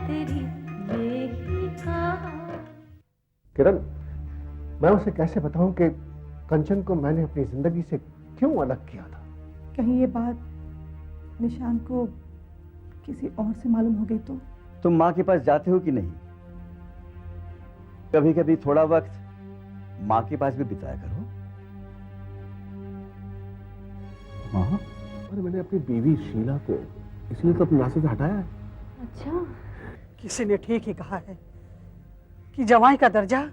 तेरी यही कहानी। किरण, मैं उसे कैसे बताऊं कि कंचन को मैंने अपनी जिंदगी से क्यों अलग किया था? कहीं ये बात निशांत को किसी और से मालूम हो गई तो? तुम माँ के पास जाते हो कि नहीं? कभी कभी थोड़ा वक्त माँ के पास भी बिताया करो। हाँ, अरे मैंने अपनी बीवी शीला को इसलिए तो अपनी नासे से हटाया है। अच्छा, किसी ने ठीक ही कहा है कि जवाई का दर्जा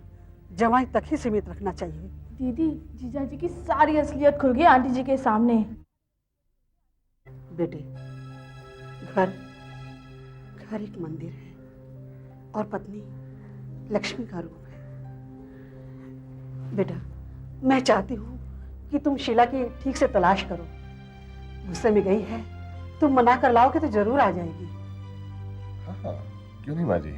जवाई तक ही सीमित रखना चाहिए। दीदी, जीजा जी की सारी असलियत खुल गई आंटी जी के सामने। बेटे, घर घर एक मंदिर है और पत्नी लक्ष्मी का रूप है। बेटा, मैं चाहती हूँ कि तुम शीला की ठीक से तलाश करो। गुस्से में गई है, तुम मना कर लाओगे तो जरूर आ जाएगी। हाँ, क्यों नहीं माँ जी।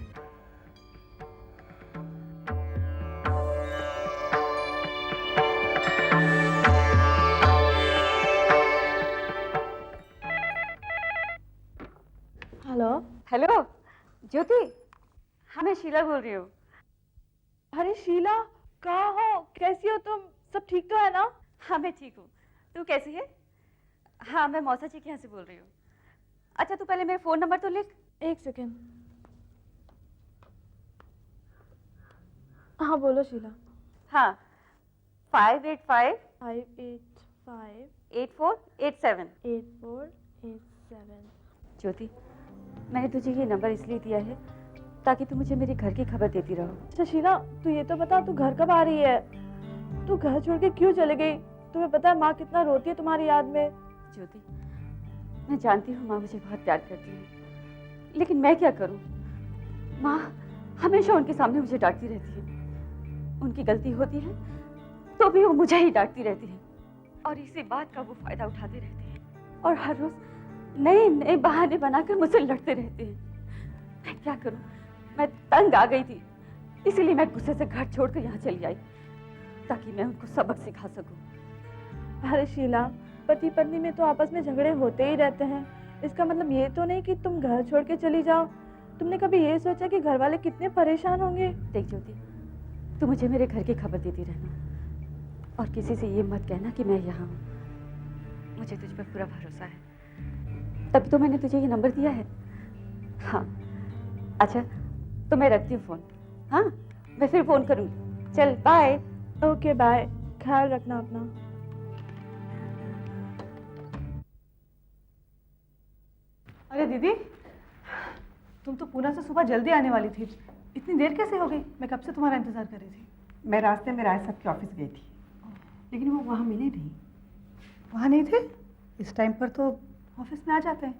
हेलो। हेलो ज्योति, हाँ मैं शीला बोल रही हूँ। अरे शीला, कहाँ हो? कैसी हो तुम? सब ठीक तो है ना? हाँ मैं ठीक हूँ, तू कैसी है? हाँ मैं मौसा जी के यहाँ से बोल रही हूँ। अच्छा तू पहले मेरा फ़ोन नंबर तो लिख। एक सेकेंड। हाँ बोलो शीला। हाँ 585 585 8487। 8487। ज्योति, मैंने तुझे ये नंबर इसलिए दिया है ताकि तू मुझे मेरे घर की खबर देती रहो। अच्छा शीला, तू ये तो बता, तू घर कब आ रही है? तू घर छोड़ के क्यों चले गई? तुम्हें पता है माँ कितना रोती है तुम्हारी याद में। ज्योति, मैं जानती हूँ माँ मुझे बहुत प्यार करती है, लेकिन मैं क्या करूँ? माँ हमेशा उनके सामने मुझे डांटती रहती है। उनकी गलती होती है तो भी वो मुझे ही डांटती रहती है और इसी बात का वो फायदा उठाते रहते हैं और हर रोज नए नए बहाने बनाकर मुझसे लड़ते रहते हैं। मैं क्या करूँ? मैं तंग आ गई थी, इसीलिए मैं गुस्से से घर छोड़कर यहाँ चली आई ताकि मैं उनको सबक सिखा सकूं। अरे शीला, पति पत्नी में तो आपस में झगड़े होते ही रहते हैं। इसका मतलब ये तो नहीं कि तुम घर छोड़ के चली जाओ। तुमने कभी ये सोचा कि घर वाले कितने परेशान होंगे? देख ज्योति, तू मुझे मेरे घर की खबर देती रहना और किसी से ये मत कहना कि मैं यहाँ हूँ। मुझे तुझ पर पूरा भरोसा है, तभी तो मैंने तुझे ये नंबर दिया है। हाँ अच्छा, तो मैं रखती हूँ फ़ोन। हाँ मैं फिर फ़ोन करूँगी। चल बाय। ओके बाय, ख्याल रखना अपना। अरे दीदी, तुम तो पूना से सुबह जल्दी आने वाली थी, इतनी देर कैसे हो गई? मैं कब से तुम्हारा इंतजार कर रही थी। मैं रास्ते में राय साहब के ऑफिस गई थी, लेकिन वो वहाँ मिले नहीं। वहाँ नहीं थे? इस टाइम पर तो ऑफिस में आ जाते हैं।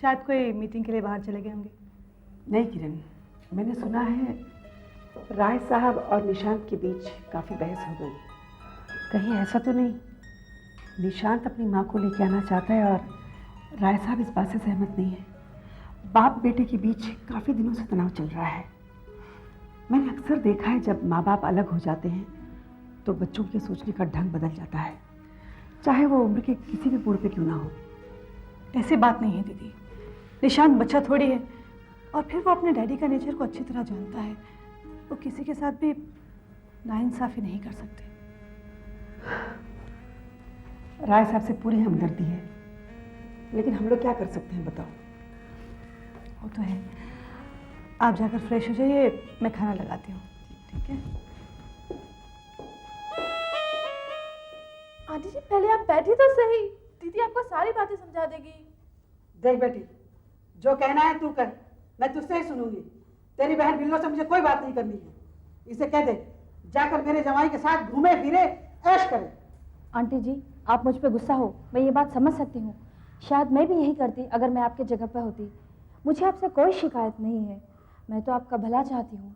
शायद कोई मीटिंग के लिए बाहर चले गए होंगे। नहीं किरण, मैंने सुना है राय साहब और निशांत के बीच काफ़ी बहस हो गई। कहीं ऐसा तो नहीं निशांत अपनी माँ को लेके आना चाहता है और राय साहब इस बात से सहमत नहीं है? बाप बेटे के बीच काफ़ी दिनों से तनाव चल रहा है। मैंने अक्सर देखा है जब माँ बाप अलग हो जाते हैं तो बच्चों के सोचने का ढंग बदल जाता है, चाहे वो उम्र के किसी भी मोड़ पे क्यों ना हो। ऐसी बात नहीं है दीदी, निशांत बच्चा थोड़ी है और फिर वो अपने डैडी का नेचर को अच्छी तरह जानता है। वो किसी के साथ भी नाइंसाफ़ी नहीं कर सकते। राय साहब से पूरी हमदर्दी है, लेकिन हम लोग क्या कर सकते हैं बताओ? वो तो है। आप जाकर फ्रेश हो जाइए, मैं खाना लगाती हूँ। ठीक है आंटी जी, पहले आप बैठी तो सही, दीदी आपको सारी बातें समझा देगी। देख बेटी, जो कहना है तू कर, मैं तुझसे ही सुनूंगी। तेरी बहन बिल्लो से मुझे कोई बात नहीं करनी है। इसे कह दे जाकर मेरे जमाई के साथ घूमे फिरे ऐश करे। आंटी जी, आप मुझ पे गुस्सा हो, मैं ये बात समझ सकती हूँ। शायद मैं भी यही करती अगर मैं आपके जगह पर होती। मुझे आपसे कोई शिकायत नहीं है, मैं तो आपका भला चाहती हूँ।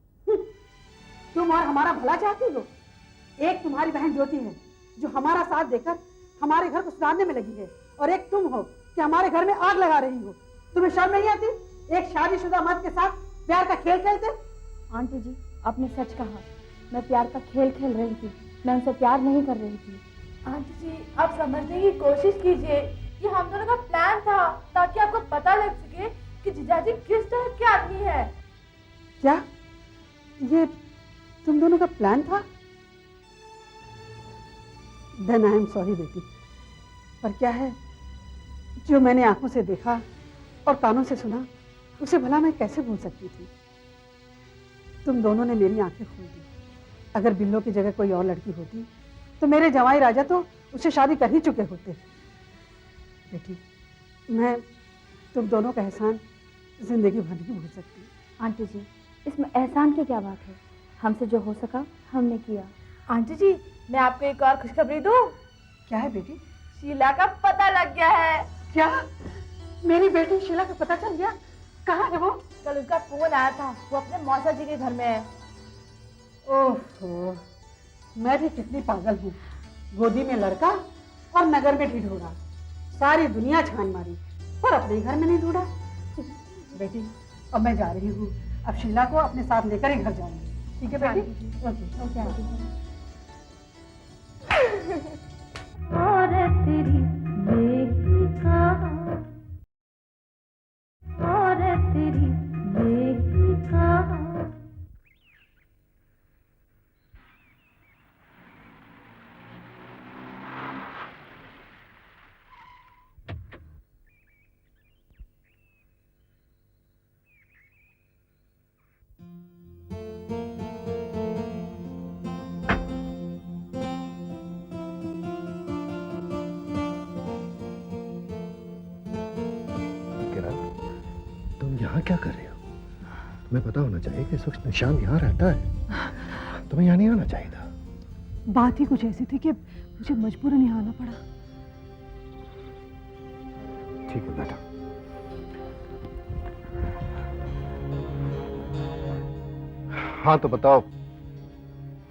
तुम और हमारा भला चाहती हो? एक तुम्हारी बहन ज्योति है जो हमारा साथ देकर हमारे घर को सुधारने में लगी है, और एक तुम हो कि हमारे घर में आग लगा रही हो। तुम्हें शर्म नहीं आती एक शादीशुदा मर्द के साथ प्यार का खेल खेलते? आंटी जी, आपने सच कहा, मैं प्यार का खेल खेल रही थी, मैं उनसे प्यार नहीं कर रही थी। आंटी जी, आप समझने की कोशिश कीजिए, ये हम दोनों का प्लान था ताकि आपको पता लग सके कि जीजाजी किस टाइप के आदमी है। क्या ये तुम दोनों का प्लान था? देन आई एम सॉरी बेटी, पर क्या है, जो मैंने आंखों से देखा और कानों से सुना उसे भला मैं कैसे भूल सकती थी। तुम दोनों ने मेरी आंखें खोल दी। अगर बिल्लो की जगह कोई और लड़की होती तो मेरे जवाई राजा तो उससे शादी कर ही चुके होते। बेटी, मैं तुम दोनों का एहसान जिंदगी भर नहीं भूल सकती। आंटी जी, इसमें एहसान की क्या बात है? हमसे जो हो सका हमने किया। आंटी जी, मैं आपको एक और खुशखबरी दूं। क्या है बेटी? शीला का पता लग गया है। क्या मेरी बेटी शीला का पता चल गया? कहाँ है वो? कल उसका फोन आया था, वो अपने मौसा जी के घर में है। ओहो, मैं भी कितनी पागल हूँ। गोदी में लड़का और नगर में ढिढोरा, सारी दुनिया छान मारी पर अपने घर में नहीं ढूंढा। बेटी, अब मैं जा रही हूँ। अब शीला को अपने साथ लेकर ही घर जाऊंगी। ठीक है बेटी? Okay okay aunty. और तेरी बेहिका, और तेरी बेहिका। तुम यहाँ क्या कर रहे हो? तुम्हें पता होना चाहिए कि इस वक्त निशांत यहाँ रहता है। तुम्हें यहाँ नहीं आना चाहिए था। बात ही कुछ ऐसी थी कि मुझे मजबूरन यहाँ आना पड़ा। ठीक है बेटा। हाँ तो बताओ,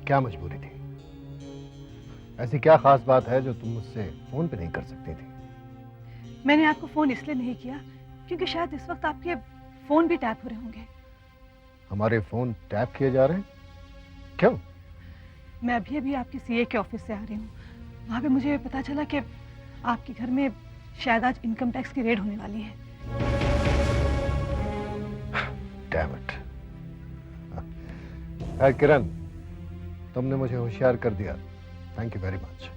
क्या मजबूरी थी? ऐसी क्या खास बात है जो तुम मुझसे फोन पे नहीं कर सकती थी? मैंने आपको फोन इसलिए नहीं किया क्योंकि शायद इस वक्त आपके फोन भी टैप हो रहे होंगे। हमारे फोन टैप किए जा रहे हैं? क्यों? मैं अभी अभी आपके सीए के ऑफिस से आ रही हूँ। वहाँ पे मुझे पता चला कि आपके घर में शायद आज इनकम टैक्स की रेड होने वाली है। Damn it. हाय किरण, तुमने मुझे होशियार कर दिया। Thank you very much.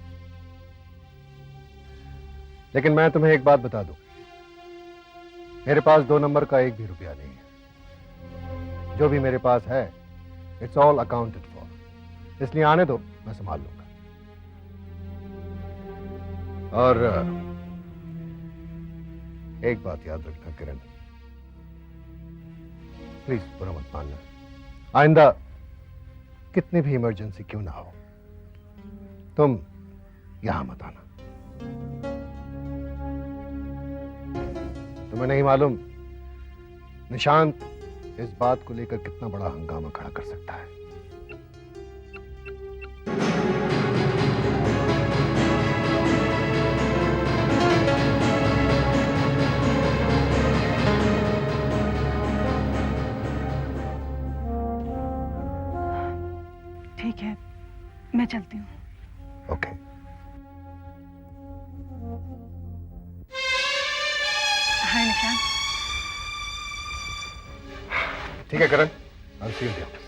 लेकिन मैं तुम्हें एक बात बता दूं, मेरे पास 2 नंबर का 1 भी रुपया नहीं है। जो भी मेरे पास है, इट्स ऑल अकाउंटेड फॉर। इसलिए आने दो, मैं संभाल लूंगा। और एक बात याद रखना किरण, प्लीज बुरा मत मानना। आइंदा कितनी भी इमरजेंसी क्यों ना हो, तुम यहां मत आना। तुम्हें नहीं मालूम निशांत इस बात को लेकर कितना बड़ा हंगामा खड़ा कर सकता है। ठीक है, मैं चलती हूँ। ओके। हाय निशांत। ठीक है करण, I'll see you in the office.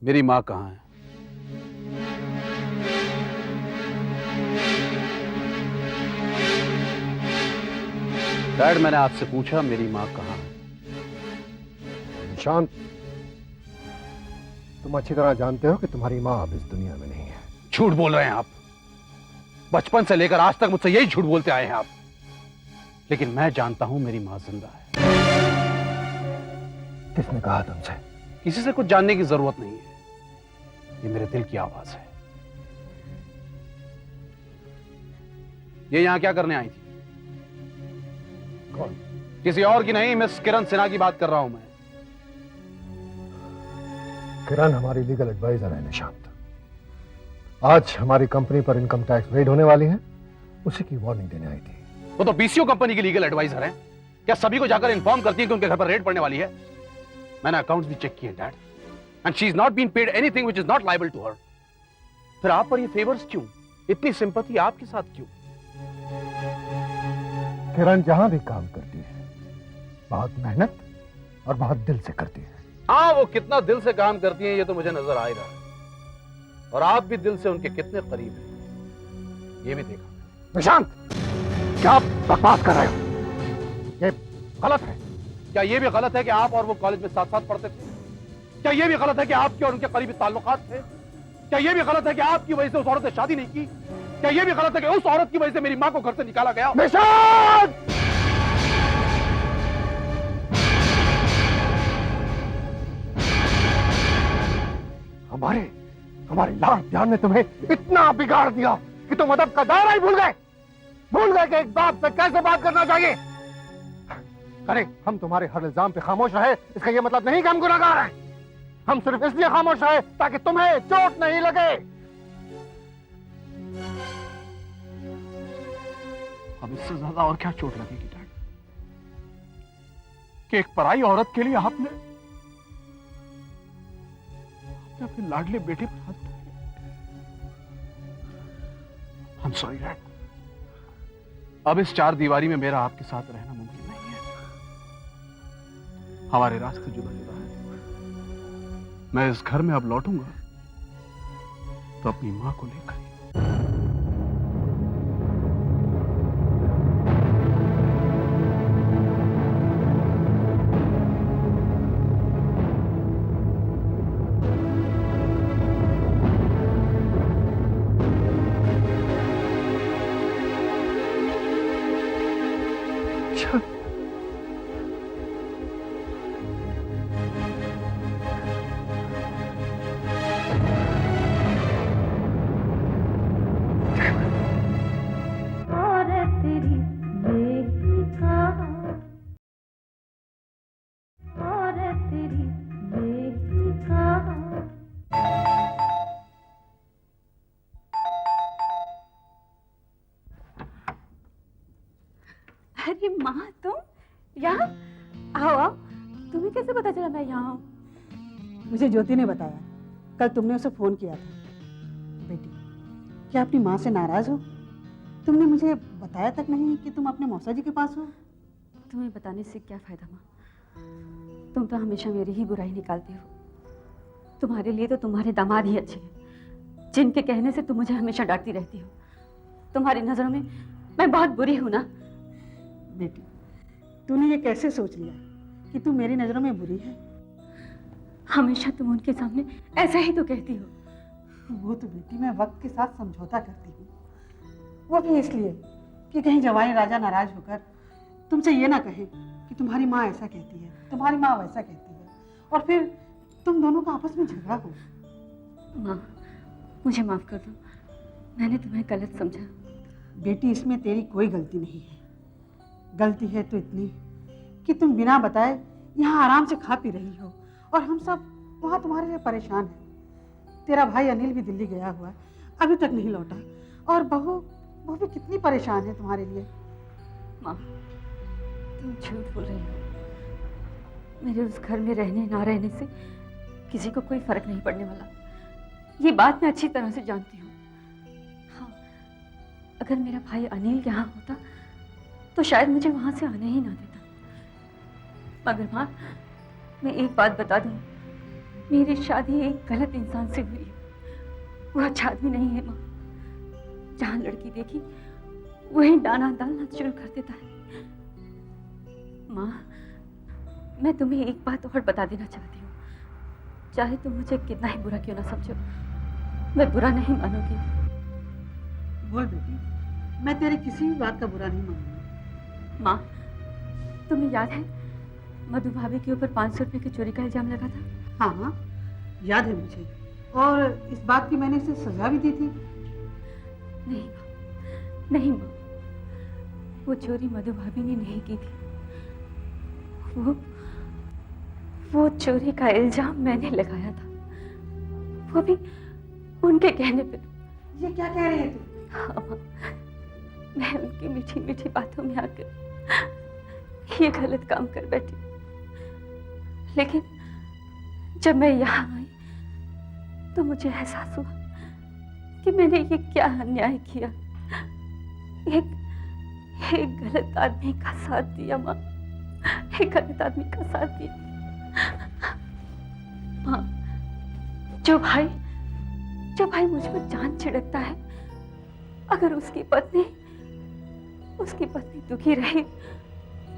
मेरी माँ कहाँ है? डैड, मैंने आपसे पूछा मेरी माँ कहाँ है? निशांत, तुम अच्छी तरह जानते हो कि तुम्हारी माँ अब इस दुनिया में नहीं है। झूठ बोल रहे हैं आप। बचपन से लेकर आज तक मुझसे यही झूठ बोलते आए हैं आप। लेकिन मैं जानता हूं मेरी माँ जिंदा है। किसने कहा तुमसे? किसी से कुछ जानने की जरूरत नहीं है, ये मेरे दिल की आवाज है। ये यहां क्या करने आई थी? कौन? किसी और की नहीं, मिस किरण सिन्हा की बात कर रहा हूं मैं। किरण हमारी लीगल एडवाइजर है निशांत। आज हमारी कंपनी पर इनकम टैक्स रेड होने वाली है, उसी की वार्निंग देने आई थी। वो तो बीसीओ कंपनी की लीगल एडवाइजर है, क्या सभी को जाकर इन्फॉर्म करती है कि उनके घर पर रेड पड़ने वाली है? मैंने अकाउंट्स भी चेक किए dad, and she is not been paid anything which is not liable to her. फिर आप पर ये फेवर्स क्यों? इतनी सिंपैथी आपके साथ क्यों? किरण जहां भी काम करती है बहुत मेहनत और बहुत दिल से करती है। हाँ, वो कितना दिल से काम करती हैं ये तो मुझे नजर आ ही रहा है, और आप भी दिल से उनके कितने करीब हैं ये भी देखा। निशांत, क्या आप बकवास कर रहे हो? ये गलत है। क्या ये भी गलत है कि आप और वो कॉलेज में साथ साथ पढ़ते थे? क्या ये भी गलत है कि आपके और उनके करीबी ताल्लुकात थे? क्या ये भी गलत है कि आपकी वजह से उस औरत ने शादी नहीं की? क्या ये भी गलत है कि उस औरत की वजह से मेरी मां को घर से निकाला गया? निशांत! हमारे लाड प्यार ने तुम्हें इतना बिगाड़ दिया कि तुम अदब का दायरा ही भूल गए कि एक बाप से कैसे बात करना चाहिए। अरे हम तुम्हारे हर इल्जाम पे खामोश रहे, इसका यह मतलब नहीं कि हम गुनहगार हैं। हम सिर्फ इसलिए खामोश रहे ताकि तुम्हें चोट नहीं लगे। अब इससे ज्यादा और क्या चोट लगेगी डैड, कि एक पराई औरत के लिए आपने अपने लाडले बेटे पर हाथ उठाया। I'm sorry डैड, अब इस चार दीवारी में मेरा आपके साथ रहना मुमकिन नहीं है। हमारे रास्ते जुदा जुदा हैं। मैं इस घर में अब लौटूंगा तो अपनी मां को लेकर ही। अरे माँ, तुम यहाँ? आओ आओ। तुम्हें कैसे पता चला मैं यहाँ हूँ? मुझे ज्योति ने बताया, कल तुमने उसे फोन किया था। बेटी, क्या अपनी माँ से नाराज हो? तुमने मुझे बताया तक नहीं कि तुम अपने मौसा जी के पास हो। तुम्हें बताने से क्या फायदा माँ? तुम तो हमेशा मेरी ही बुराई निकालती हो। तुम्हारे लिए तो तुम्हारे दामाद ही अच्छे हैं, जिनके कहने से तुम मुझे हमेशा डांटती रहती हो। तुम्हारी नजरों में मैं बहुत बुरी हूँ ना? बेटी, तूने ये कैसे सोच लिया कि तू मेरी नजरों में बुरी है? हमेशा तुम उनके सामने ऐसा ही तो कहती हो। वो तो बेटी मैं वक्त के साथ समझौता करती हूँ, वो भी इसलिए कि कहीं जवाई राजा नाराज होकर तुमसे ये ना कहे कि तुम्हारी माँ ऐसा कहती है, तुम्हारी माँ वैसा कहती है, और फिर तुम दोनों का आपस में झगड़ा हो। माँ, मुझे माफ कर दो, मैंने तुम्हें गलत समझा। बेटी, इसमें तेरी कोई गलती नहीं है। गलती है तो इतनी कि तुम बिना बताए यहाँ आराम से खा पी रही हो और हम सब वहाँ तुम्हारे लिए परेशान हैं। तेरा भाई अनिल भी दिल्ली गया हुआ, अभी तक नहीं लौटा, और बहू भी कितनी परेशान है तुम्हारे लिए। माँ, तुम झूठ बोल रही हो। मेरे उस घर में रहने ना रहने से किसी को कोई फर्क नहीं पड़ने वाला, ये बात मैं अच्छी तरह से जानती हूँ। हाँ, अगर मेरा भाई अनिल यहाँ होता तो शायद मुझे वहां से आने ही ना देता। मगर माँ, मैं एक बात बता दूं, मेरी शादी एक गलत इंसान से हुई है। वो अच्छा आदमी नहीं है माँ। जहां लड़की देखी वहीं डाना डालना शुरू कर देता है। माँ, मैं तुम्हें एक बात और बता देना चाहती हूँ, चाहे तुम मुझे कितना ही बुरा क्यों ना समझो, मैं बुरा नहीं मानूंगी। बोल बेटी, मैं तेरी किसी भी बात का बुरा नहीं मानूंगी। माँ, तुम्हें याद है मधु भाभी के ऊपर 500 रुपए की चोरी का इल्जाम लगा था? हाँ हाँ, याद है मुझे, और इस बात की मैंने उसे सजा भी दी थी। नहीं माँ, नहीं माँ, वो चोरी मधु भाभी ने नहीं की थी। वो चोरी का इल्जाम मैंने लगाया था। वो भी उनके कहने पे। ये क्या कह रही है तू? हाँ माँ, मैं उनकी मीठी मीठी बातों में आकर ये गलत काम कर बैठी, लेकिन जब मैं यहाँ आई तो मुझे एहसास हुआ कि मैंने ये क्या अन्याय किया। एक गलत आदमी का साथ दिया माँ, एक गलत आदमी का साथ दिया। माँ, जो भाई मुझ पर जान छिड़कता है, अगर उसकी पत्नी दुखी रही,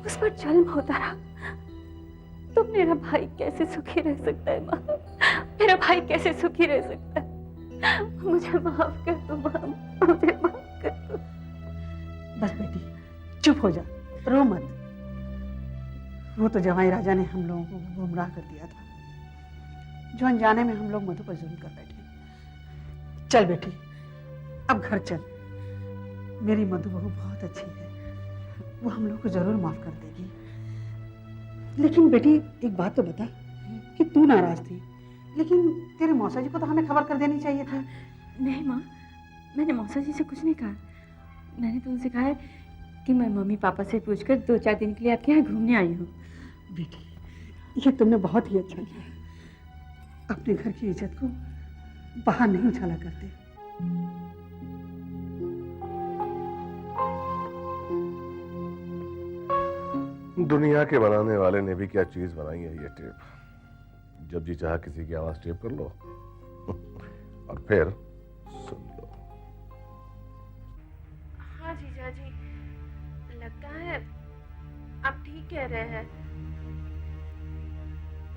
उस पर जुल्म होता रहा, तो मेरा भाई कैसे सुखी रह सकता है माँ? मेरा भाई कैसे सुखी रह सकता है? मुझे माफ कर दो माँ, मुझे माफ कर दो। बस बेटी चुप हो जा, रो मत। वो तो जवाई राजा ने हम लोगों को गुमराह कर दिया था, जो अनजाने में हम लोग मधु पर जुल्म कर बैठे। चल बेटी अब घर चल। मेरी मधु बहू बहुत अच्छी है, वो हम लोग को जरूर माफ कर देगी। लेकिन बेटी एक बात तो बता कि तू नाराज थी, लेकिन तेरे मौसा जी को तो हमें खबर कर देनी चाहिए थी। नहीं माँ, मैंने मौसा जी से कुछ नहीं कहा। मैंने तो उनसे कहा है कि मैं मम्मी पापा से पूछकर 2-4 दिन के लिए आपके यहाँ घूमने आई हूँ। बेटी ये तुमने बहुत ही अच्छा किया। अपने घर की इज्जत को बाहर नहीं उछाला करते। दुनिया के बनाने वाले ने भी क्या चीज बनाई है ये टेप। जब जी चाहा किसी की आवाज टेप कर लो और फिर सुन लो। हाँ जीजा जी, लगता है आप ठीक कह रहे हैं।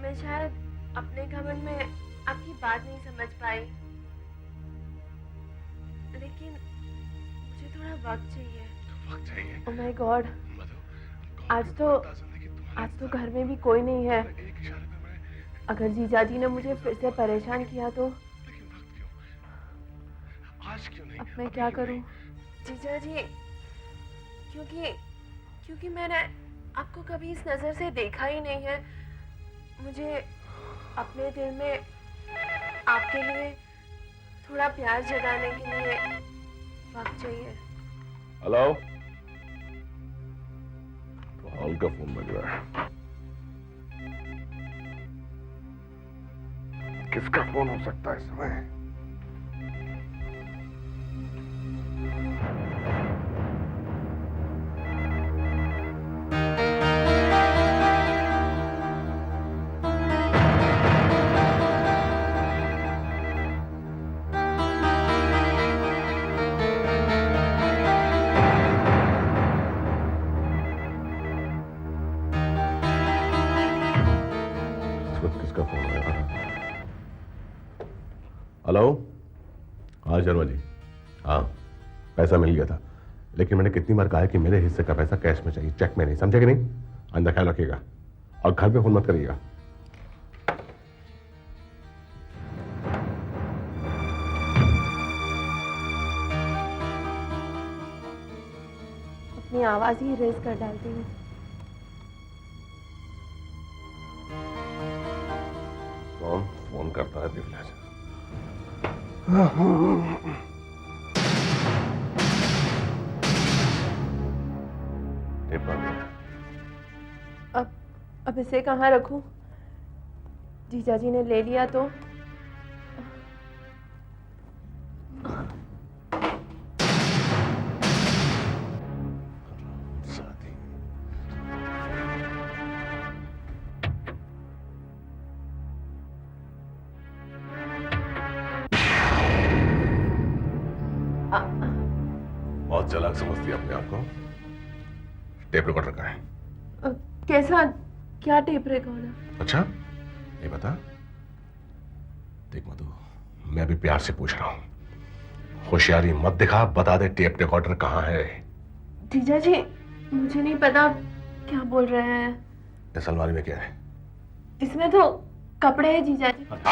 मैं शायद अपने घमंड में आपकी बात नहीं समझ पाई, लेकिन मुझे थोड़ा वक्त चाहिए। ओह माय गॉड, आज तो घर में भी कोई नहीं है। अगर जीजा जी ने मुझे फिर से परेशान किया तो अब मैं क्या करूं? जीजा जी, क्योंकि मैंने आपको कभी इस नजर से देखा ही नहीं है। मुझे अपने दिल में आपके लिए थोड़ा प्यार जगाने के लिए वक्त चाहिए। हेलो, हॉल का फोन लग रहा है। किसका फोन हो सकता है इस समय? किसका फोन आया? हेलो, हाँ शर्मा जी, हाँ पैसा मिल गया था, लेकिन मैंने कितनी बार कहा है कि मेरे हिस्से का पैसा कैश में चाहिए, चेक में नहीं। समझे कि नहीं? आइंदा ख्याल रखिएगा और घर पे फोन मत करिएगा। अपनी आवाज ही रेज कर डालती हूँ। कौन फोन करता है? दिव्या से। अब इसे कहाँ रखूं? जीजा जी ने ले लिया तो? बहुत चालाक समझती है अपने आप को। टेप रिकॉर्डर का है। कैसा? क्या टेप रिकॉर्डर? अच्छा, ये बता। देख मधु, मैं भी प्यार से पूछ रहा हूं, होशियारी मत दिखा, बता दे टेप रिकॉर्डर कहाँ है। जीजा जी, मुझे नहीं पता क्या बोल रहे हैं। इस अलमारी में क्या है? इसमें तो कपड़े हैं जीजा जी। हट।